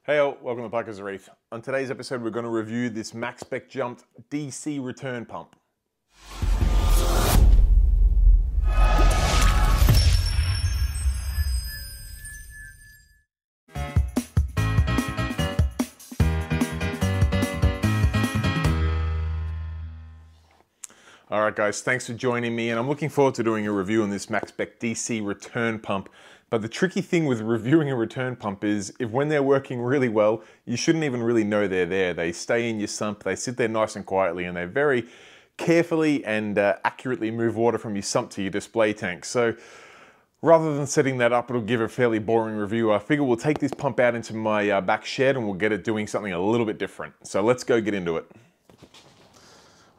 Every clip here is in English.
Hey all, welcome to Parker's Reef. On today's episode we're going to review this Maxspect Jump DC return pump. Alright guys, thanks for joining me, and I'm looking forward to doing a review on this Maxspect DC return pump. But the tricky thing with reviewing a return pump is if when they're working really well, you shouldn't even really know they're there. They stay in your sump, they sit there nice and quietly, and they very carefully and accurately move water from your sump to your display tank. So rather than setting that up, it'll give a fairly boring review. I figure we'll take this pump out into my back shed and we'll get it doing something a little bit different. So let's go get into it.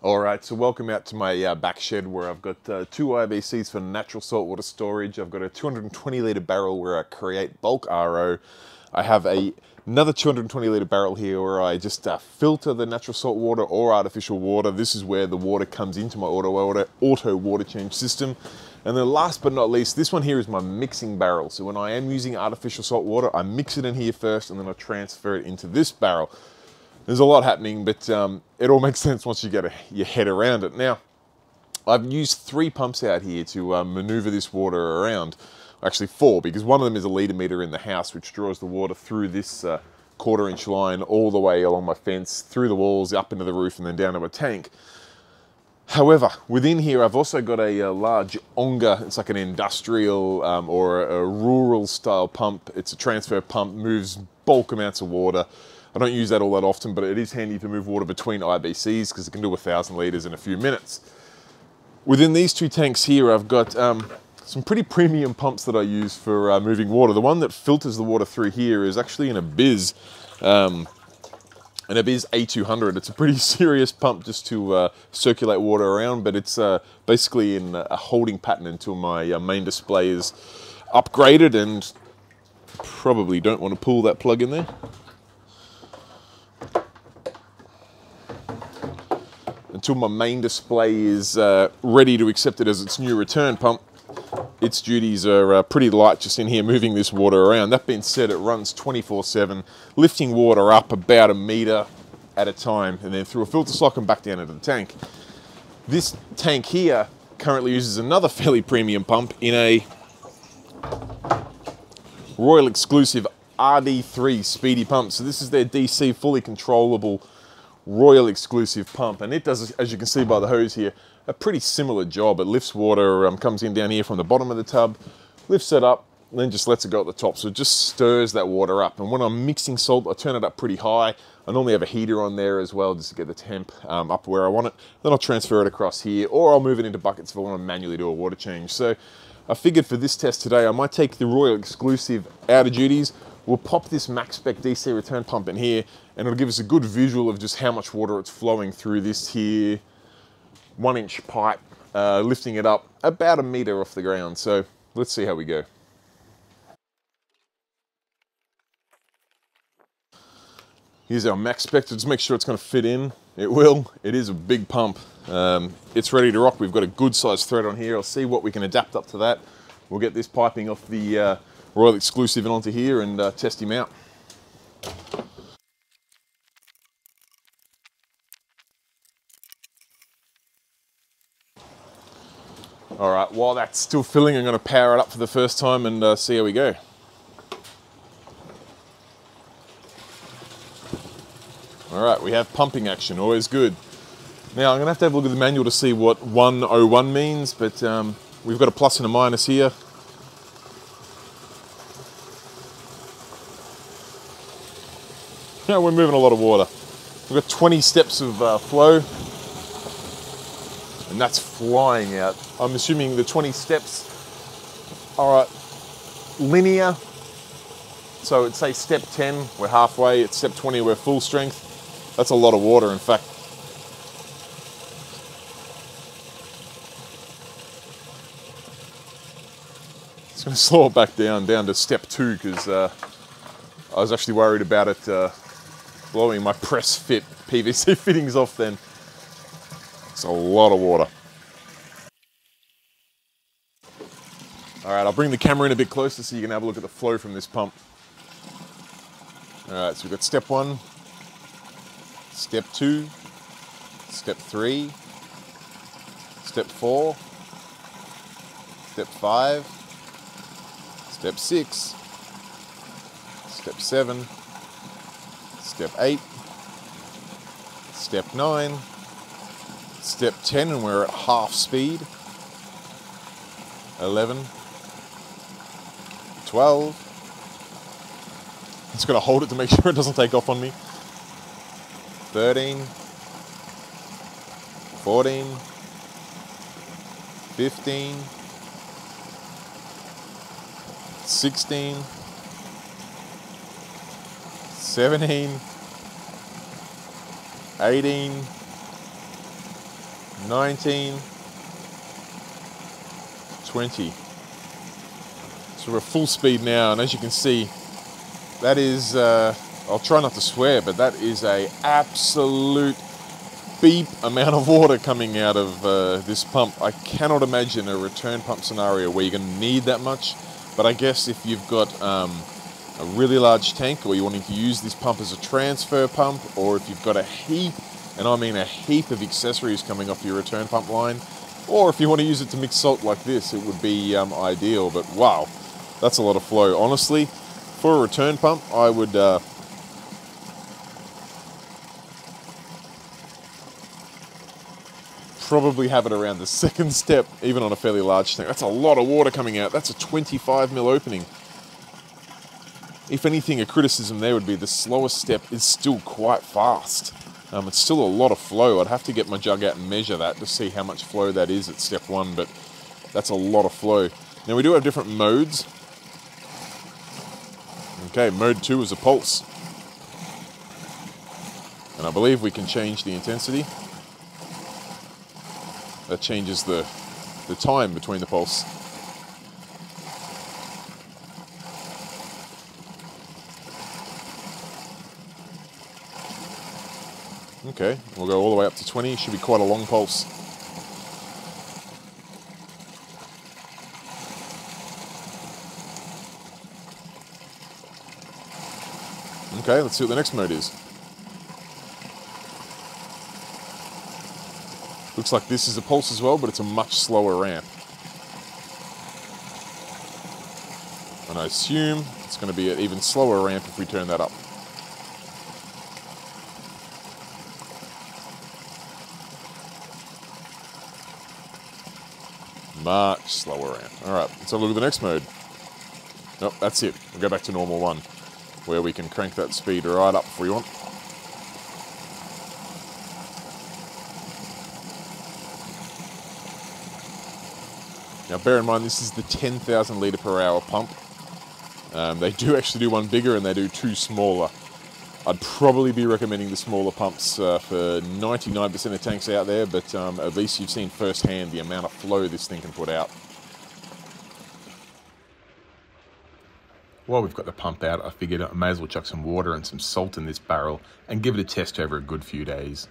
Alright, so welcome out to my back shed where I've got two IBCs for natural saltwater storage. I've got a 220 litre barrel where I create bulk RO. I have another 220 litre barrel here where I just filter the natural salt water or artificial water. This is where the water comes into my auto water change system. And then last but not least, this one here is my mixing barrel. So when I am using artificial salt water, I mix it in here first and then I transfer it into this barrel. There's a lot happening, but it all makes sense once you get your head around it. Now, I've used 3 pumps out here to maneuver this water around. Actually 4, because one of them is a litre meter in the house, which draws the water through this 1/4 inch line all the way along my fence, through the walls, up into the roof, and then down to a tank. However, within here, I've also got a large Onga. It's like an industrial or a rural style pump. It's a transfer pump, moves bulk amounts of water. I don't use that all that often, but it is handy to move water between IBCs because it can do 1,000 litres in a few minutes. Within these 2 tanks here, I've got some pretty premium pumps that I use for moving water. The one that filters the water through here is actually an Abyss A200. It's a pretty serious pump just to circulate water around, but it's basically in a holding pattern until my main display is upgraded, and probably don't want to pull that plug in there. Until my main display is ready to accept it as its new return pump. Its duties are pretty light just in here moving this water around. That being said, it runs 24/7, lifting water up about 1 metre at a time and then through a filter sock and back down into the tank. This tank here currently uses another fairly premium pump in a Royal exclusive RD3 speedy pump. So this is their DC fully controllable Royal exclusive pump, and it does, as you can see by the hose here, a pretty similar job. It lifts water, comes in down here from the bottom of the tub, lifts it up, and then just lets it go at the top. So it just stirs that water up. And when I'm mixing salt, I turn it up pretty high. I normally have a heater on there as well, just to get the temp up where I want it. Then I'll transfer it across here, or I'll move it into buckets if I want to manually do a water change. So I figured for this test today, I might take the Royal exclusive out of duties. We'll pop this Maxspect DC return pump in here, and it'll give us a good visual of just how much water it's flowing through this here 1-inch pipe, lifting it up about 1 metre off the ground. So let's see how we go. Here's our Maxspect. Just make sure it's going to fit in. It will. It is a big pump. It's ready to rock. We've got a good sized thread on here. I'll see what we can adapt up to that. We'll get this piping off the Royal exclusive and onto here and test him out. All right, while that's still filling, I'm going to power it up for the first time and see how we go. All right, we have pumping action, always good. Now, I'm going to have a look at the manual to see what 101 means, but we've got a plus and a minus here. Yeah, we're moving a lot of water. We've got 20 steps of flow, and that's flying out. I'm assuming the 20 steps are linear. So it'd say step 10, we're halfway. At step 20, we're full strength. That's a lot of water, in fact. It's going to slow it back down to step 2 because I was actually worried about it blowing my press fit PVC fittings off then. It's a lot of water. All right, I'll bring the camera in a bit closer so you can have a look at the flow from this pump. All right, so we've got step 1, step 2, step 3, step 4, step 5, step 6, step 7, step 8, step 9, step 10, and we're at half speed, 11, 12, just got to hold it to make sure it doesn't take off on me, 13, 14, 15, 16, 17, 18, 19, 20. So we're at full speed now, and as you can see, that is, I'll try not to swear, but that is a absolute beep amount of water coming out of this pump. I cannot imagine a return pump scenario where you're going to need that much, but I guess if you've got a really large tank, or you're wanting to use this pump as a transfer pump, or if you've got a heap, and I mean a heap of accessories coming off your return pump line, or if you want to use it to mix salt like this, it would be ideal. But wow, that's a lot of flow. Honestly, for a return pump, I would probably have it around the second step, even on a fairly large tank. That's a lot of water coming out. That's a 25 mil opening. If anything, a criticism there would be the slowest step is still quite fast. It's still a lot of flow. I'd have to get my jug out and measure that to see how much flow that is at step 1, but that's a lot of flow. Now we do have different modes. Okay, mode 2 is a pulse. And I believe we can change the intensity. That changes the time between the pulse. Okay, we'll go all the way up to 20. Should be quite a long pulse. Okay, let's see what the next mode is. Looks like this is a pulse as well, but it's a much slower ramp. And I assume it's going to be an even slower ramp if we turn that up. Much slower ramp. All right, let's have a look at the next mode. Nope, that's it. We'll go back to normal 1, where we can crank that speed right up if we want. Now bear in mind, this is the 10,000 litre per hour pump. They do actually do one bigger and they do 2 smaller. I'd probably be recommending the smaller pumps for 99% of tanks out there, but at least you've seen firsthand the amount of flow this thing can put out. While we've got the pump out, I figured I may as well chuck some water and some salt in this barrel and give it a test over a good few days.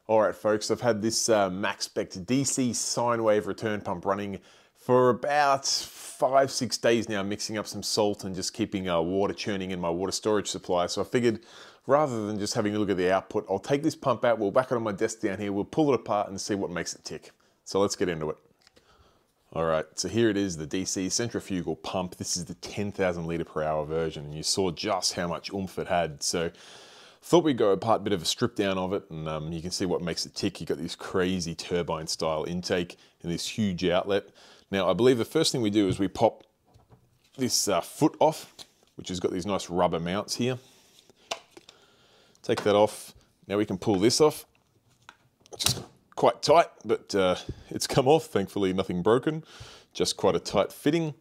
Alright folks, I've had this Maxspect DC sine wave return pump running for about 5-6 days now, mixing up some salt and just keeping water churning in my water storage supply. So I figured rather than just having a look at the output, I'll take this pump out, we'll back it on my desk down here, we'll pull it apart and see what makes it tick. So let's get into it. Alright, so here it is, the DC centrifugal pump. This is the 10,000 litre per hour version, and you saw just how much oomph it had. So thought we'd go apart a bit of a strip down of it, and you can see what makes it tick. You've got this crazy turbine style intake and this huge outlet. Now I believe the first thing we do is we pop this foot off, which has got these nice rubber mounts here. Take that off. Now we can pull this off, which is quite tight, but it's come off. Thankfully nothing broken, just quite a tight fitting.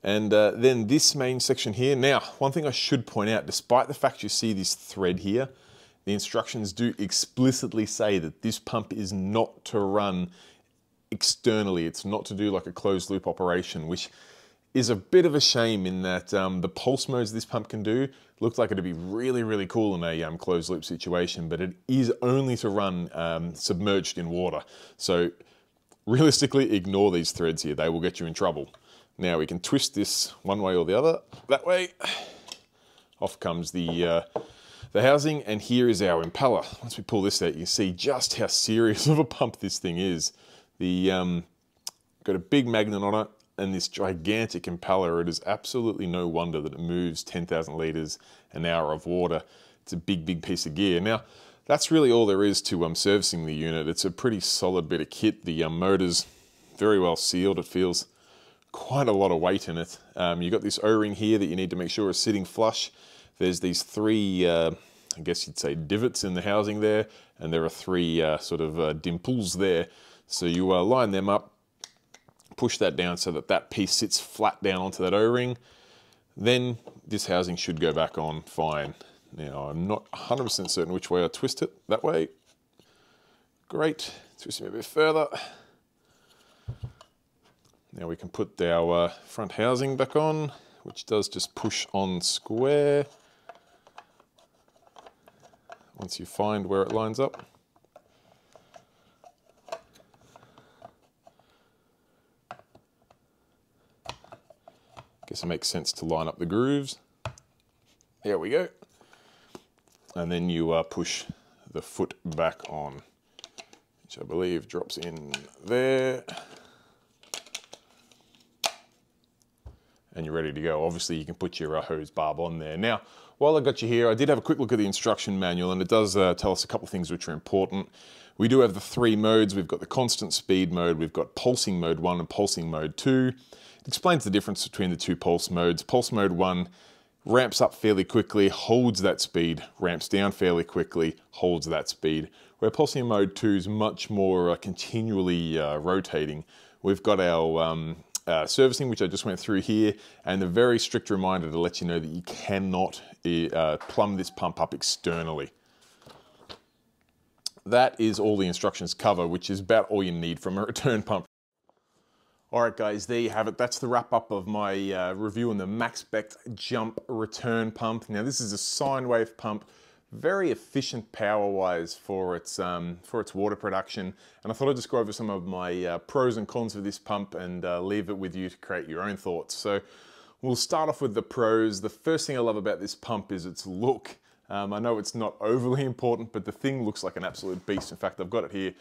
And then this main section here. Now, one thing I should point out, despite the fact you see this thread here, the instructions do explicitly say that this pump is not to run externally. It's not to do like a closed loop operation, which is a bit of a shame in that the pulse modes this pump can do looked like it'd be really, really cool in a closed loop situation, but it is only to run submerged in water. So realistically, ignore these threads here. They will get you in trouble. Now we can twist this one way or the other, that way, off comes the housing, and here is our impeller. Once we pull this out, you see just how serious of a pump this thing is. The got a big magnet on it and this gigantic impeller. It is absolutely no wonder that it moves 10,000 litres an hour of water. It's a big, big piece of gear. Now, that's really all there is to servicing the unit. It's a pretty solid bit of kit. The motor's very well sealed. It feels quite a lot of weight in it. You've got this O-ring here that you need to make sure is sitting flush. There's these three, I guess you'd say, divots in the housing there, and there are three sort of dimples there. So you line them up, push that down so that that piece sits flat down onto that O-ring. Then this housing should go back on fine. Now, I'm not 100% certain which way I twist it. That way. Great. Twist it a bit further. Now we can put our front housing back on, which does just push on square once you find where it lines up. Guess it makes sense to line up the grooves. There we go. And then you push the foot back on, which I believe drops in there. And you're ready to go. Obviously, you can put your hose barb on there. Now, while I got you here, I did have a quick look at the instruction manual, and it does tell us a couple of things which are important. We do have the three modes. We've got the constant speed mode, we've got pulsing mode 1 and pulsing mode 2. It explains the difference between the two pulse modes. Pulse mode 1 ramps up fairly quickly, holds that speed, ramps down fairly quickly, holds that speed. Where pulsing mode 2 is much more continually rotating. We've got our servicing, which I just went through here, and a very strict reminder to let you know that you cannot plumb this pump up externally. That is all the instructions cover, which is about all you need from a return pump. Alright guys, there you have it. That's the wrap up of my review on the Maxspect Jump return pump. Now this is a sine wave pump, very efficient power-wise for its water production, and I thought I'd just go over some of my pros and cons of this pump and leave it with you to create your own thoughts. So we'll start off with the pros. The first thing I love about this pump is its look. I know it's not overly important, but the thing looks like an absolute beast. In fact, I've got it here.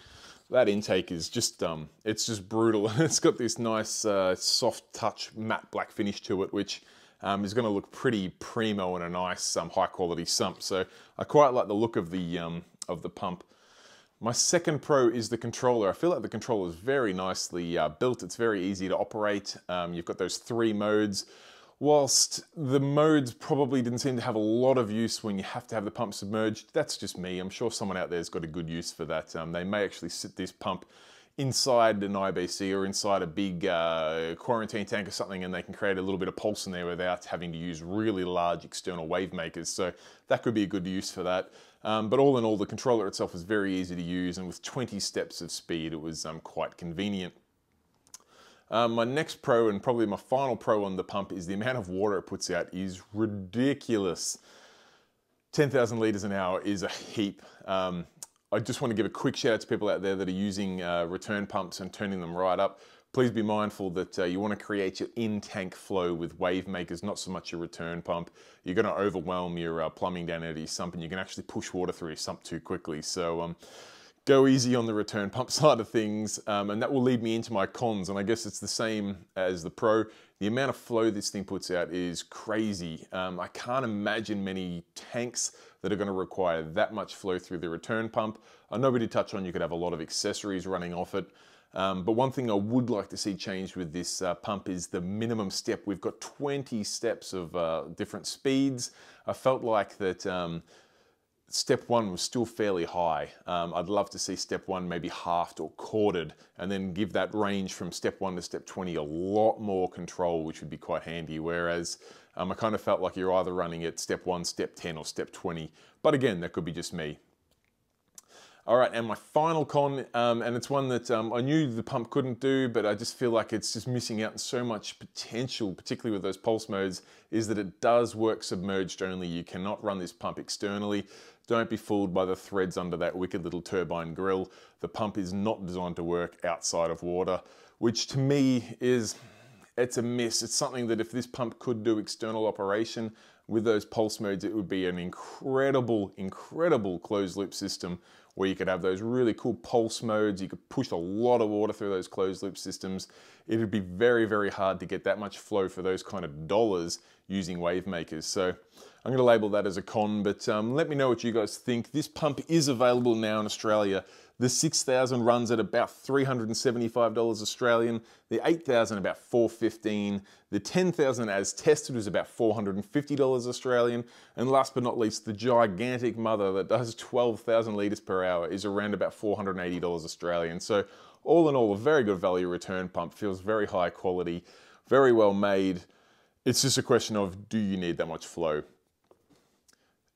That intake is just, it's just brutal. It's got this nice soft touch matte black finish to it, which is going to look pretty primo and a nice high quality sump. So I quite like the look of the pump. My second pro is the controller. I feel like the controller is very nicely built. It's very easy to operate. You've got those three modes. Whilst the modes probably didn't seem to have a lot of use when you have to have the pump submerged, that's just me. I'm sure someone out there has got a good use for that. They may actually sit this pump inside an IBC or inside a big quarantine tank or something, and they can create a little bit of pulse in there without having to use really large external wave makers. So that could be a good use for that. But all in all, the controller itself was very easy to use, and with 20 steps of speed, it was quite convenient. My next pro, and probably my final pro on the pump, is the amount of water it puts out is ridiculous. 10,000 litres an hour is a heap. I just want to give a quick shout out to people out there that are using return pumps and turning them right up. Please be mindful that you want to create your in-tank flow with wave makers, not so much your return pump. You're going to overwhelm your plumbing down into your sump, and you can actually push water through your sump too quickly. So go easy on the return pump side of things, and that will lead me into my cons, and I guess it's the same as the pro. The amount of flow this thing puts out is crazy. I can't imagine many tanks that are going to require that much flow through the return pump. I know we did touch on you could have a lot of accessories running off it, but one thing I would like to see changed with this pump is the minimum step. We've got 20 steps of different speeds. I felt like that step 1 was still fairly high. I'd love to see step 1 maybe halved or quartered, and then give that range from step 1 to step 20 a lot more control, which would be quite handy. Whereas I kind of felt like you're either running at step 1, step 10 or step 20. But again, that could be just me. All right, and my final con, and it's one that I knew the pump couldn't do, but I just feel like it's just missing out on so much potential, particularly with those pulse modes, is that it does work submerged only. You cannot run this pump externally. Don't be fooled by the threads under that wicked little turbine grill. The pump is not designed to work outside of water, which to me is, it's a miss. It's something that if this pump could do external operation, with those pulse modes, it would be an incredible, incredible closed loop system where you could have those really cool pulse modes. You could push a lot of water through those closed loop systems. It would be very, very hard to get that much flow for those kind of dollars using wave makers. So I'm going to label that as a con, but let me know what you guys think. This pump is available now in Australia. The 6,000 runs at about $375 Australian, the 8,000 about $415, the 10,000 as tested was about $450 Australian, and last but not least, the gigantic mother that does 12,000 litres per hour is around about $480 Australian. So all in all, a very good value return pump, feels very high quality, very well made. It's just a question of, do you need that much flow?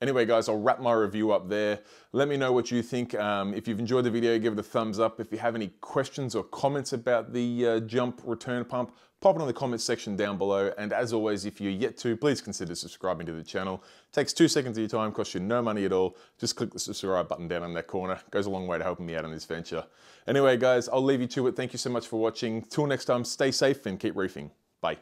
Anyway, guys, I'll wrap my review up there. Let me know what you think. If you've enjoyed the video, give it a thumbs up. If you have any questions or comments about the Jump return pump, pop it in the comments section down below. And as always, if you're yet to, please consider subscribing to the channel. It takes 2 seconds of your time, costs you no money at all. Just click the subscribe button down in that corner. It goes a long way to helping me out on this venture. Anyway, guys, I'll leave you to it. Thank you so much for watching. Till next time, stay safe and keep reefing. Bye.